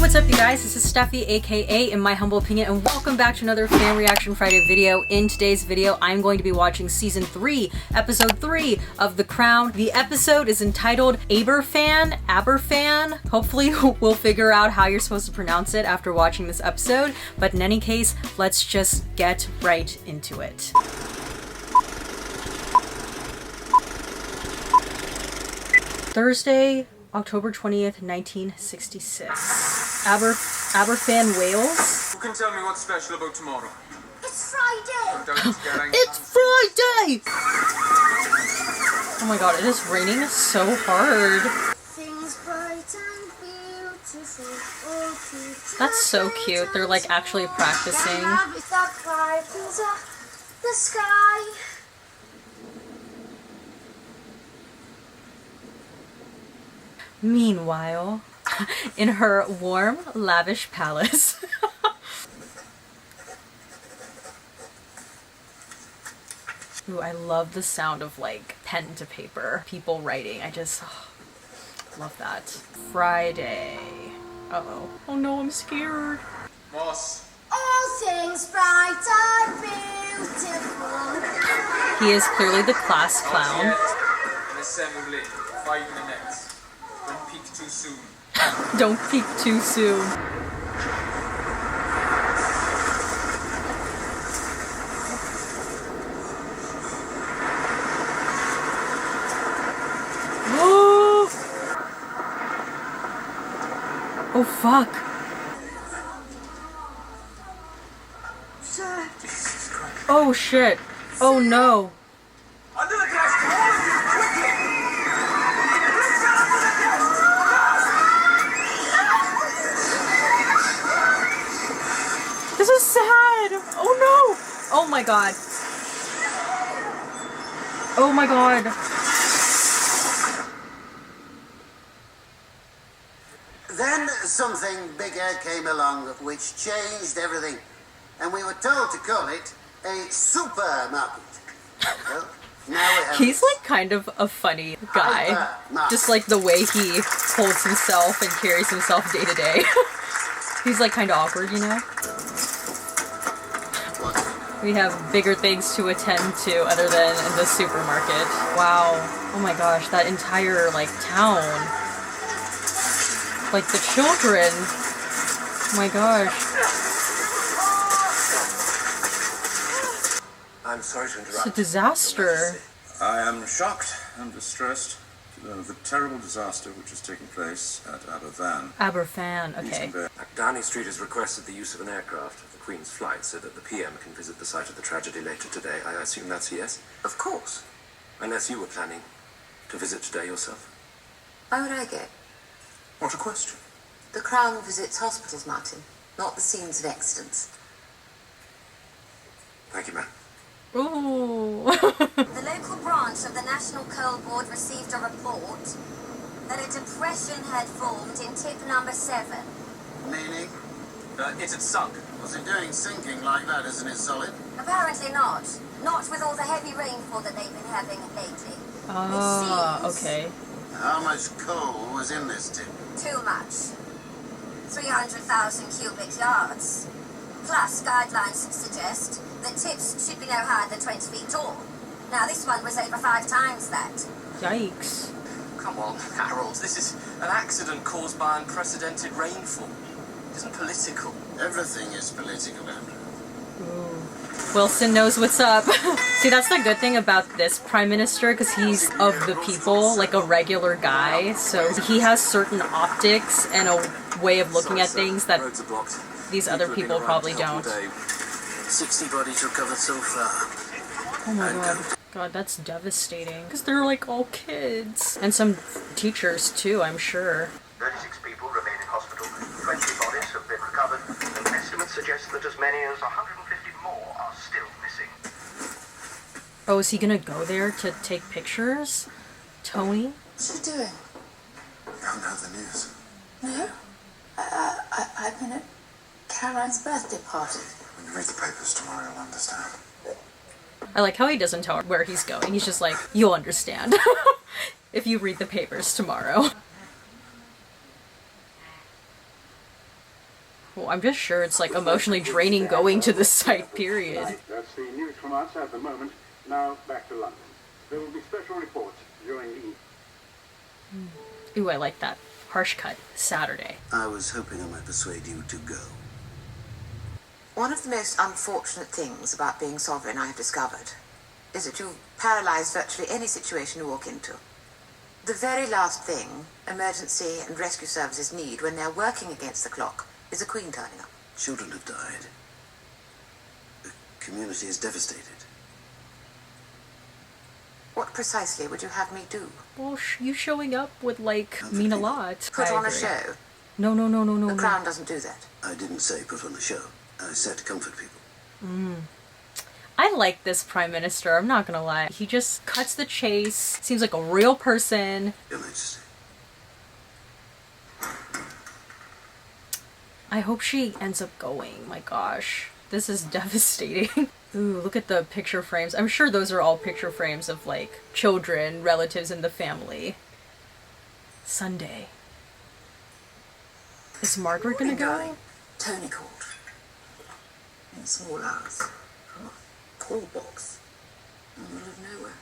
what's up you guys? This is Steffi, aka In My Humble Opinion, and welcome back to another Fan Reaction Friday video. In today's video, I'm going to be watching Season 3, Episode 3 of The Crown. The episode is entitled Aberfan. Hopefully we'll figure out how you're supposed to pronounce it after watching this episode, but in any case, let's just get right into it. Thursday, October 20th, 1966. Aberfan, Wales. Who can tell me what's special about tomorrow? It's Friday! It's Friday! Oh my god, it is raining so hard. Things bright and beautiful. That's so cute. They're like actually practicing. The sky. Meanwhile, in her warm, lavish palace. Ooh, I love the sound of like pen to paper, people writing. I just love that. Friday. Uh-oh. Oh no, I'm scared. Moss. All things bright and beautiful. He is clearly the class clown. An assembly. 5 minutes. Don't peek too soon. Don't peek too soon. Oh fuck. Sir. Jesus Christ. Oh shit. Oh no. Under the desk! All of you! Quickly! This is sad. Oh no. Oh my god. Oh my god. Then something bigger came along which changed everything, and we were told to call it a supermarket. Well, now we have He's like kind of a funny guy. Just like the way he holds himself and carries himself day to day. He's like kind of awkward, you know? We have bigger things to attend to other than in the supermarket. Wow. Oh my gosh, that entire like town. Like the children. Oh my gosh. I'm sorry to interrupt. It's a disaster. I am shocked and distressed to learn of the terrible disaster which has taken place at Aberfan. Aberfan, okay. Downing Street has requested the use of an aircraft for the Queen's flight so that the PM can visit the site of the tragedy later today. I assume that's a yes? Of course. Unless you were planning to visit today yourself. Why would I go? What a question. The Crown visits hospitals, Martin, not the scenes of accidents. Thank you, ma'am. Ooh. The local branch of the National Coal Board received a report that a depression had formed in tip number 7. meaning. It had sunk. What's it doing sinking like that? Isn't it solid? Apparently not. Not with all the heavy rainfall that they've been having lately. Ah, It seems okay. How much coal was in this tip? too much. 300,000 cubic yards. Plus, guidelines suggest that tips should be no higher than 20 feet tall. Now, this one was over 5 times that. Yikes. Come on, Harold. This is an accident caused by unprecedented rainfall. It isn't political. Everything is political, Andrew. Ooh. Wilson knows what's up. See, that's the good thing about this prime minister, because he's of the people, like a regular guy, so he has certain optics and a way of looking at things that Roads are blocked. these other people probably don't. 60 bodies recovered so far. Oh my god. God, that's devastating. Because they're like all kids. And some teachers too, I'm sure. 36 people remain in hospital. 20 bodies have been recovered. And estimates suggest that as many as 150 more are still missing. Oh, is he gonna go there to take pictures? Tony? What's she doing? You haven't heard the news. No? I've been at Caroline's birthday party. When you read the papers tomorrow, you'll understand. I like how he doesn't tell her where he's going. He's just like, you'll understand if you read the papers tomorrow. Well, I'm just sure it's like emotionally draining going to the site, period. That's the news from us at the moment. Now back to London. There will be special reports during the evening. Ooh, I like that. Harsh cut. Saturday. I was hoping I might persuade you to go. One of the most unfortunate things about being sovereign I have discovered is that you paralyze virtually any situation you walk into. The very last thing emergency and rescue services need when they're working against the clock is a queen turning up. Children have died. The community is devastated. What precisely would you have me do? Well, you showing up would, like, mean a lot. Put I on a agree. show? No. The Crown doesn't do that. I didn't say put on a show. I said comfort people. I like this Prime Minister, I'm not gonna lie. He just cuts the chase, seems like a real person. Your Majesty. I hope she ends up going, my gosh. This is devastating. Ooh, look at the picture frames. I'm sure those are all picture frames of, like, children, relatives in the family. Sunday. Is Margaret gonna go? Tony called. In small hours. Call box. In the middle of nowhere.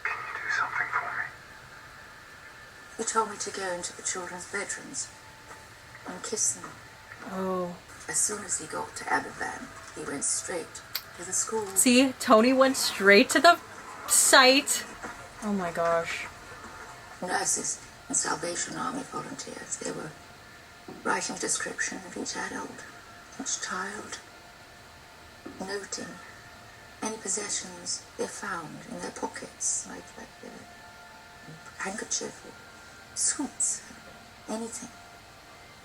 Can you do something for me? He told me to go into the children's bedrooms and kiss them. Oh. As soon as he got to Aberfan, he went straight to the school. See, Tony went straight to the site. Oh my gosh. Nurses and Salvation Army volunteers, they were writing a description of each adult, each child, noting any possessions they found in their pockets, like a handkerchief or suits, anything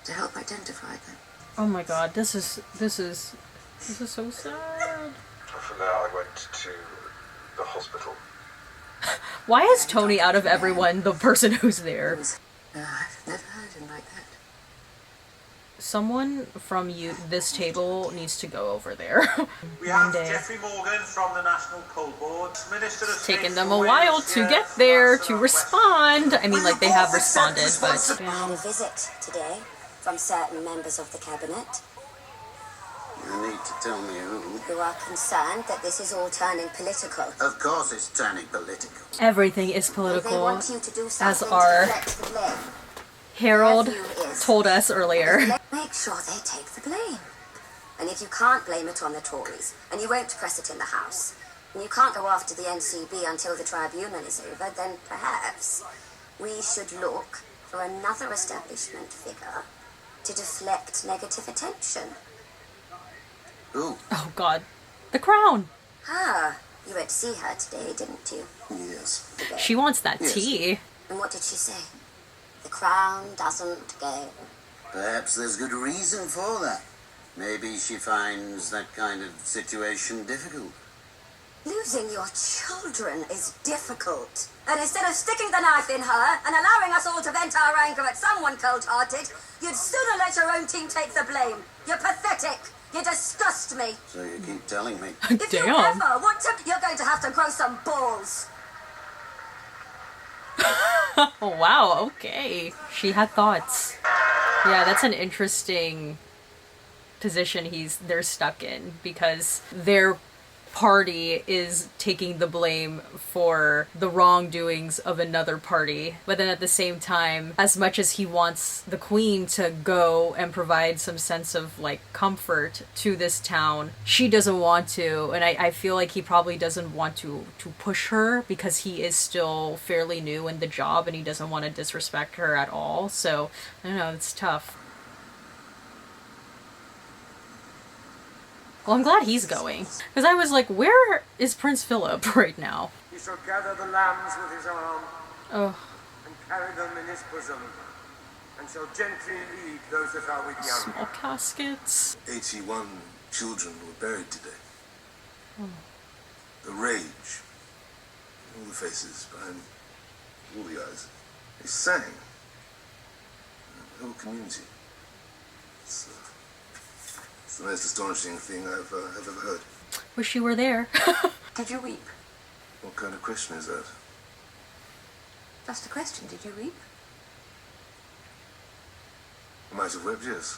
to help identify them. Oh my god, this is so sad. For now, I went to the hospital. Why is Tony, out of everyone, the person who's there? I've never heard him like that. Someone from this table needs to go over there. We have Monday. Jeffrey Morgan from the National Coal Board, Minister of It's State taken them for a while Wales, to yes, get there that's to West. respond. I mean, like, they have responded, but... I had a visit today from certain members of the cabinet You need to tell me who are concerned that this is all turning political. Of course it's turning political. Everything is They political, want you to do as something our to deflect the blame. Harold Their view is told us earlier. Make sure they take the blame. And if you can't blame it on the Tories, and you won't press it in the House, and you can't go after the NCB until the tribunal is over, then perhaps we should look for another establishment figure to deflect negative attention. Who? Oh god. The Crown! Ah, you went to see her today, didn't you? Yes. Today. She wants that Yes. tea. And what did she say? The Crown doesn't go. Perhaps there's good reason for that. Maybe she finds that kind of situation difficult. Losing your children is difficult. And instead of sticking the knife in her and allowing us all to vent our anger at someone cold-hearted, you'd sooner let your own team take the blame. You're pathetic. You disgust me. So you keep telling me. If you Damn. ever want to, you're going to have to grow some balls. Oh, wow, okay. She had thoughts. Yeah, that's an interesting position they're stuck in, because their party is taking the blame for the wrongdoings of another party. But then at the same time, as much as he wants the Queen to go and provide some sense of, like, comfort to this town, she doesn't want to. And I feel like he probably doesn't want to push her, because he is still fairly new in the job and he doesn't want to disrespect her at all. So, I don't know, it's tough. Well, I'm glad he's going. Because I was like, where is Prince Philip right now? He shall gather the lambs with his arm Oh, and carry them in his bosom, and shall gently lead those that are with young. small caskets. 81 children were buried today. The rage, all the faces behind all the eyes. They sang. The whole community. It's the most astonishing thing I've ever heard. Wish you were there. Did you weep? What kind of question is that? Just a question. Did you weep? Might have whipped yours.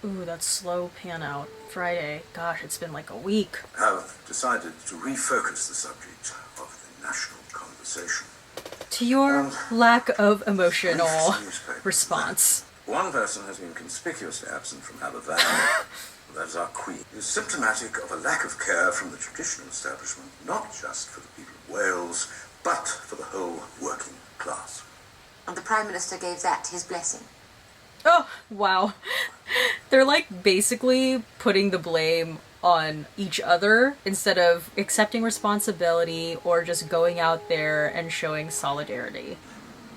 Ooh, that slow pan out. Friday. Gosh, it's been like a week. Have decided to refocus the subject of the national conversation. To your lack of emotional Newspaper. response. One person has been conspicuously absent from Aberfan. That is our Queen. It is symptomatic of a lack of care from the traditional establishment, not just for the people of Wales, but for the whole working class. And the Prime Minister gave that his blessing. Oh, wow. They're like basically putting the blame on each other instead of accepting responsibility or just going out there and showing solidarity.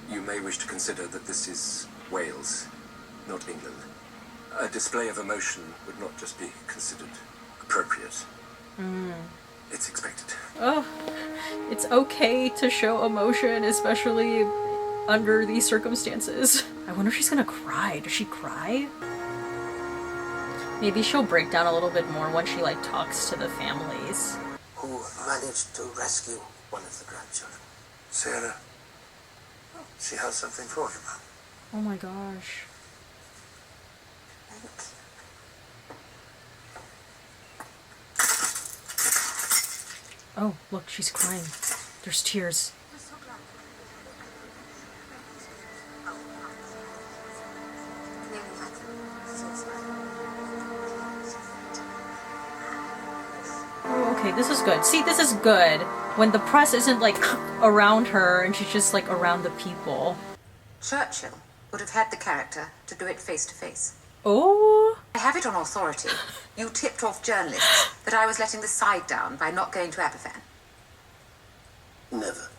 You may wish to consider that this is Wales, not England. A display of emotion would not just be considered appropriate. It's expected. Oh, it's okay to show emotion, especially under these circumstances. I wonder if she's gonna cry. Does she cry? Maybe she'll break down a little bit more when she like talks to the families. Who managed to rescue one of the grandchildren? Sarah, she has something for you, Mum. Oh my gosh. Oh, look, she's crying. There's tears. Oh, okay, this is good. See, this is good. When the press isn't like around her and she's just like around the people. Churchill would have had the character to do it face to face. Oh. I have it on authority. You tipped off journalists that I was letting the side down by not going to Aberfan. Never.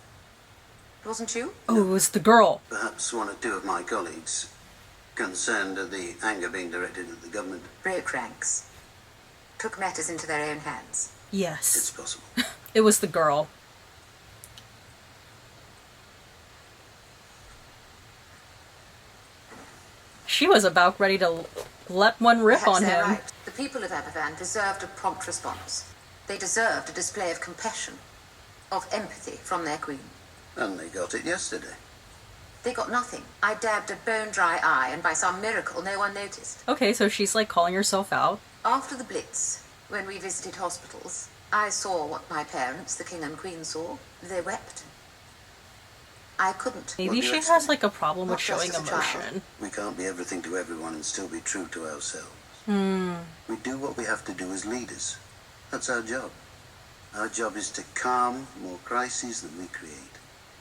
It wasn't you? Oh, it was the girl. Perhaps one or two of my colleagues, concerned at the anger being directed at the government. Broke ranks. Took matters into their own hands. Yes. It's possible. It was the girl. She was about ready to let one rip Perhaps on they're him. right. The people of Aberfan deserved a prompt response. They deserved a display of compassion, of empathy from their queen. And they got it yesterday. They got nothing. I dabbed a bone-dry eye, and by some miracle, no one noticed. Okay, so she's like calling herself out. After the Blitz, when we visited hospitals, I saw what my parents, the king and queen, saw. They wept. I couldn't. Maybe What do she you has like a problem with Not just showing as a child. emotion. We can't be everything to everyone and still be true to ourselves. We do what we have to do as leaders. That's our job. Our job is to calm more crises than we create.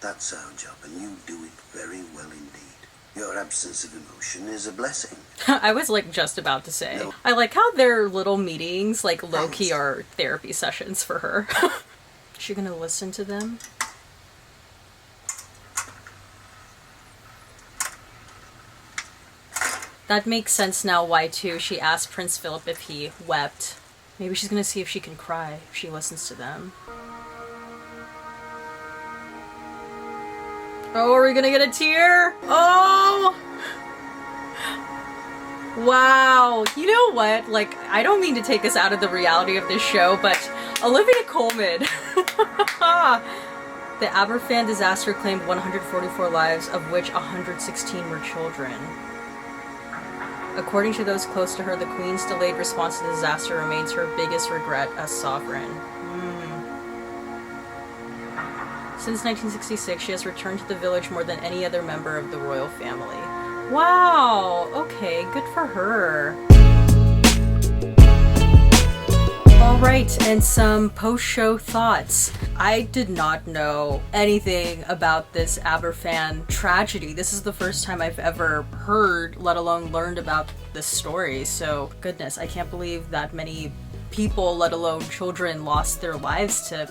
That's our job, and you do it very well indeed. Your absence of emotion is a blessing. I was like just about to say. No. I like how their little meetings, like low-key, are therapy sessions for her. Is she gonna listen to them? That makes sense now why too she asked Prince Philip if he wept. Maybe she's gonna see if she can cry if she listens to them. Oh, are we gonna get a tear? Oh! Wow. You know what? Like, I don't mean to take us out of the reality of this show, but Olivia Colman. The Aberfan disaster claimed 144 lives, of which 116 were children. According to those close to her, the Queen's delayed response to the disaster remains her biggest regret as sovereign. Since 1966, she has returned to the village more than any other member of the royal family. Wow! Okay, good for her. Alright, and some post-show thoughts. I did not know anything about this Aberfan tragedy. This is the first time I've ever heard, let alone learned about this story. So, goodness, I can't believe that many people, let alone children, lost their lives to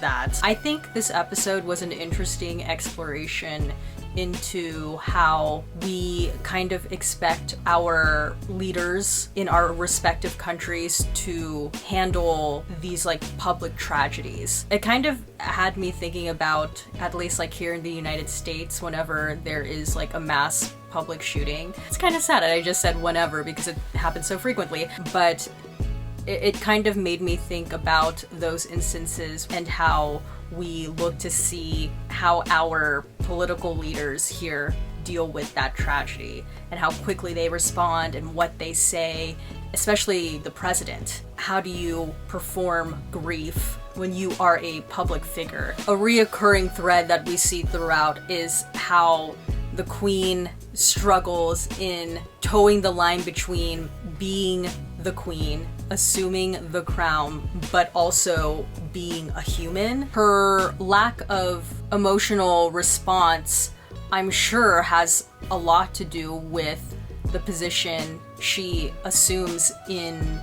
that. I think this episode was an interesting exploration into how we kind of expect our leaders in our respective countries to handle these like public tragedies. It kind of had me thinking about, at least like here in the United States, whenever there is like a mass public shooting. It's kind of sad that I just said whenever because it happens so frequently, but it kind of made me think about those instances and how we look to see how how our political leaders here deal with that tragedy and how quickly they respond and what they say, especially the president. How do you perform grief when you are a public figure? A reoccurring thread that we see throughout is how the Queen struggles in towing the line between being the Queen, assuming the crown, but also being a human. Her lack of emotional response, I'm sure, has a lot to do with the position she assumes in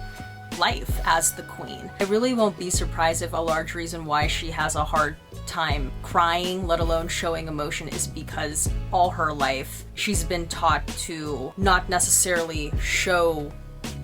life as the Queen. I really won't be surprised if a large reason why she has a hard time crying, let alone showing emotion, is because all her life she's been taught to not necessarily show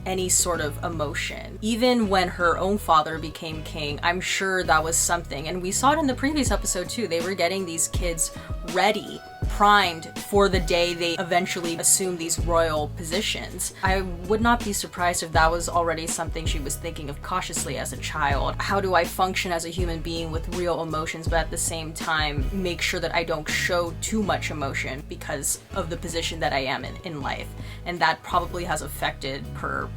any sort of emotion. Even when her own father became king, I'm sure that was something. And we saw it in the previous episode too. They were getting these kids ready, primed for the day they eventually assumed these royal positions. I would not be surprised if that was already something she was thinking of cautiously as a child. How do I function as a human being with real emotions, but at the same time make sure that I don't show too much emotion because of the position that I am in life? And that probably has affected her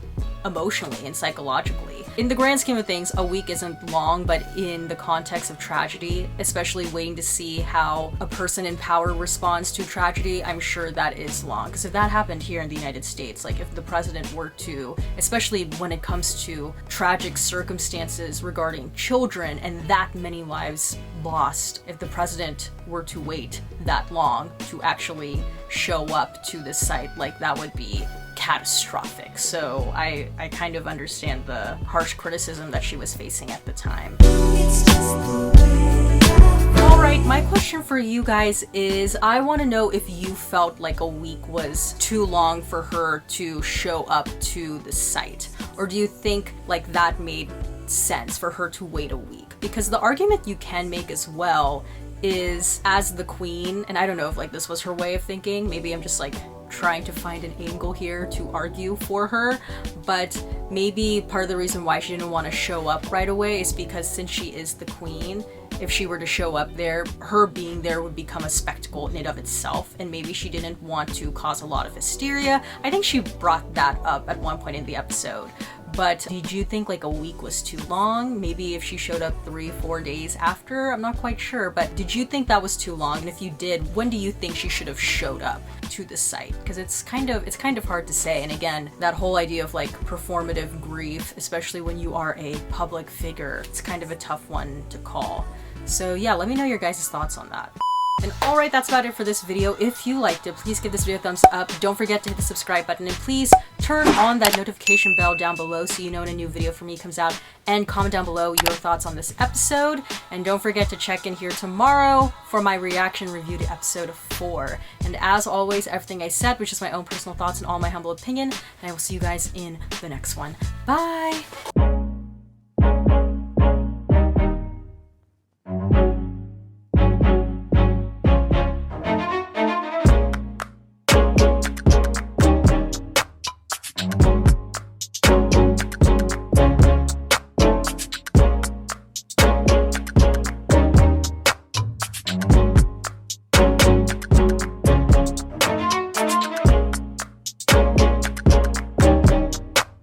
emotionally and psychologically. In the grand scheme of things, a week isn't long, but in the context of tragedy, especially waiting to see how a person in power responds to tragedy, I'm sure that is long. Because if that happened here in the United States, like if the president were to, especially when it comes to tragic circumstances regarding children and that many lives lost, if the president were to wait that long to actually show up to the site, like that would be catastrophic. So I kind of understand the harsh criticism that she was facing at the time. Alright, my question for you guys is, I want to know if you felt like a week was too long for her to show up to the site, or do you think like that made sense for her to wait a week? Because the argument you can make as well is, as the Queen, and I don't know if like this was her way of thinking, maybe I'm just like trying to find an angle here to argue for her, but maybe part of the reason why she didn't want to show up right away is because since she is the Queen, if she were to show up there, her being there would become a spectacle in and of itself, and maybe she didn't want to cause a lot of hysteria. I think she brought that up at one point in the episode. But did you think like a week was too long? Maybe if she showed up 3-4 days after? I'm not quite sure, but did you think that was too long? And if you did, when do you think she should have showed up to the site? Because it's kind of hard to say. And again, that whole idea of like performative grief, especially when you are a public figure, it's kind of a tough one to call. So yeah, let me know your guys' thoughts on that. And alright, that's about it for this video. If you liked it, please give this video a thumbs up. Don't forget to hit the subscribe button, and please turn on that notification bell down below so you know when a new video from me comes out, and comment down below your thoughts on this episode. And don't forget to check in here tomorrow for my reaction review to episode 4. And as always, everything I said was just my own personal thoughts and all my humble opinion, and I will see you guys in the next one. Bye!